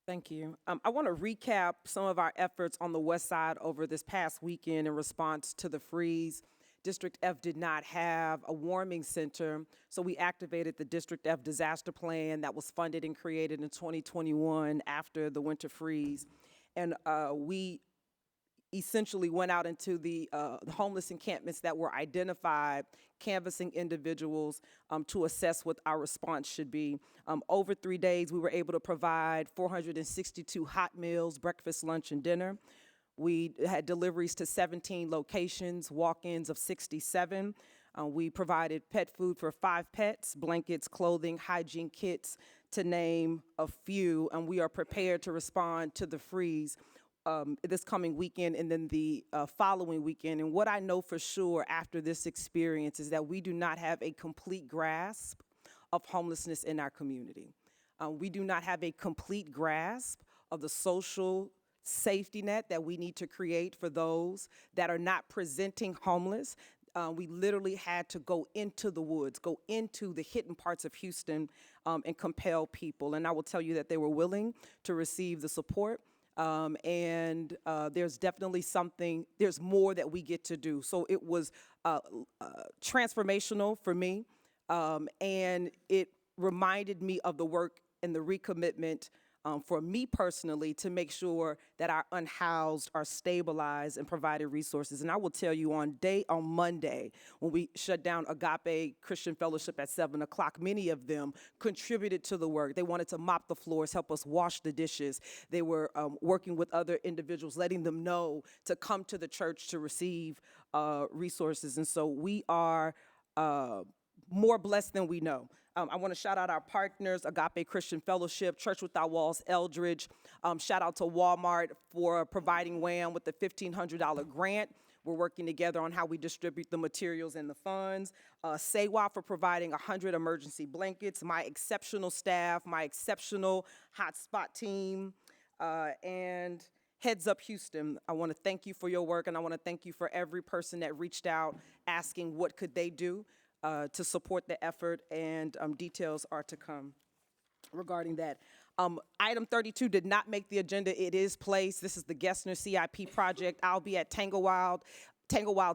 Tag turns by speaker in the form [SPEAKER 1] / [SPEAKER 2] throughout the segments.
[SPEAKER 1] Thank you. I want to recap some of our efforts on the West Side over this past weekend in response to the freeze. District F did not have a warming center, so we activated the District F disaster plan that was funded and created in 2021 after the winter freeze. And we essentially went out into the homeless encampments that were identified, canvassing individuals to assess what our response should be. Over 3 days, we were able to provide 462 hot meals, breakfast, lunch, and dinner. We had deliveries to 17 locations, walk-ins of 67. We provided pet food for 5 pets, blankets, clothing, hygiene kits, to name a few, and we are prepared to respond to the freeze this coming weekend and then the following weekend. And what I know for sure after this experience is that we do not have a complete grasp of homelessness in our community. We do not have a complete grasp of the social safety net that we need to create for those that are not presenting homeless. We literally had to go into the woods, go into the hidden parts of Houston and compel people. And I will tell you that they were willing to receive the support. There's definitely there's more that we get to do. So it was transformational for me, and it reminded me of the work and the recommitment for me personally to make sure that our unhoused are stabilized and provided resources. And I will tell you on Monday, when we shut down Agape Christian Fellowship at 7 o'clock, many of them contributed to the work. They wanted to mop the floors, help us wash the dishes. They were working with other individuals, letting them know to come to the church to receive resources. And so we are more blessed than we know. I want to shout out our partners, Agape Christian Fellowship, Church Without Walls, Eldridge. Shout out to Walmart for providing WHAM with the $1,500 grant. We're working together on how we distribute the materials and the funds. SAWA for providing 100 emergency blankets, my exceptional staff, my exceptional hotspot team, and Heads Up Houston. I want to thank you for your work, and I want to thank you for every person that reached out asking what could they do to support the effort, and details are to come regarding that. Item 32 did not make the agenda. It is placed. This is the Gessner CIP project. I'll be at Tanglewild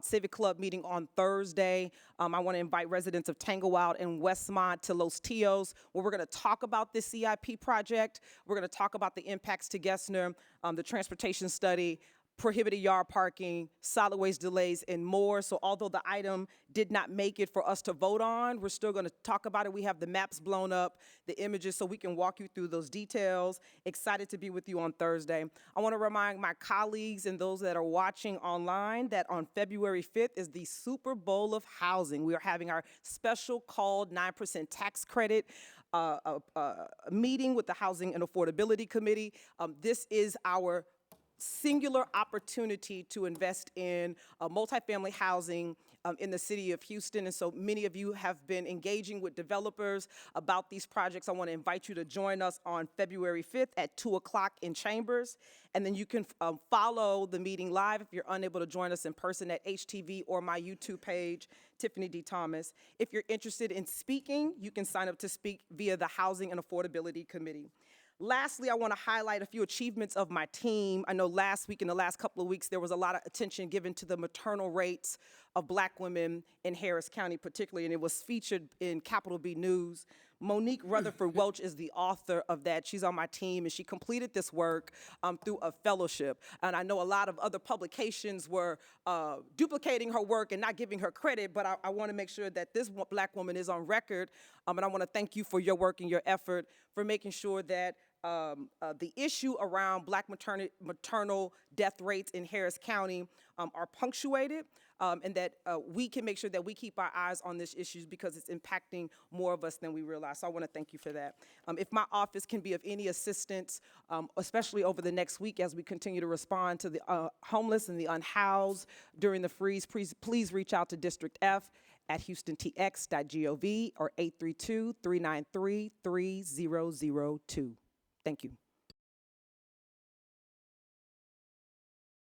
[SPEAKER 1] Civic Club meeting on Thursday. I want to invite residents of Tanglewild and Westmont to Los Tios, where we're going to talk about this CIP project. We're going to talk about the impacts to Gessner, the transportation study, prohibited yard parking, solid waste delays, and more. So although the item did not make it for us to vote on, we're still going to talk about it. We have the maps blown up, the images, so we can walk you through those details. Excited to be with you on Thursday. I want to remind my colleagues and those that are watching online that on February 5th is the Super Bowl of housing. We are having our special called 9% tax credit meeting with the Housing and Affordability Committee. This is our singular opportunity to invest in multifamily housing in the city of Houston. And so many of you have been engaging with developers about these projects. I want to invite you to join us on February 5th at 2 o'clock in Chambers. And then you can follow the meeting live if you're unable to join us in person at HTV or my YouTube page, Tiffany D. Thomas. If you're interested in speaking, you can sign up to speak via the Housing and Affordability Committee. Lastly, I want to highlight a few achievements of my team. I know last week, in the last couple of weeks, there was a lot of attention given to the maternal rates of Black women in Harris County particularly, and it was featured in Capital B News. Monique Rutherford Welch is the author of that. She's on my team, and she completed this work through a fellowship. And I know a lot of other publications were duplicating her work and not giving her credit, but I want to make sure that this Black woman is on record, and I want to thank you for your work and your effort for making sure that the issue around Black maternal death rates in Harris County are punctuated, and that we can make sure that we keep our eyes on this issue because it's impacting more of us than we realize. So I want to thank you for that. If my office can be of any assistance, especially over the next week as we continue to respond to the homeless and the unhoused during the freeze, please reach out to District F at houstontx.gov or 832-393-3002. Thank you.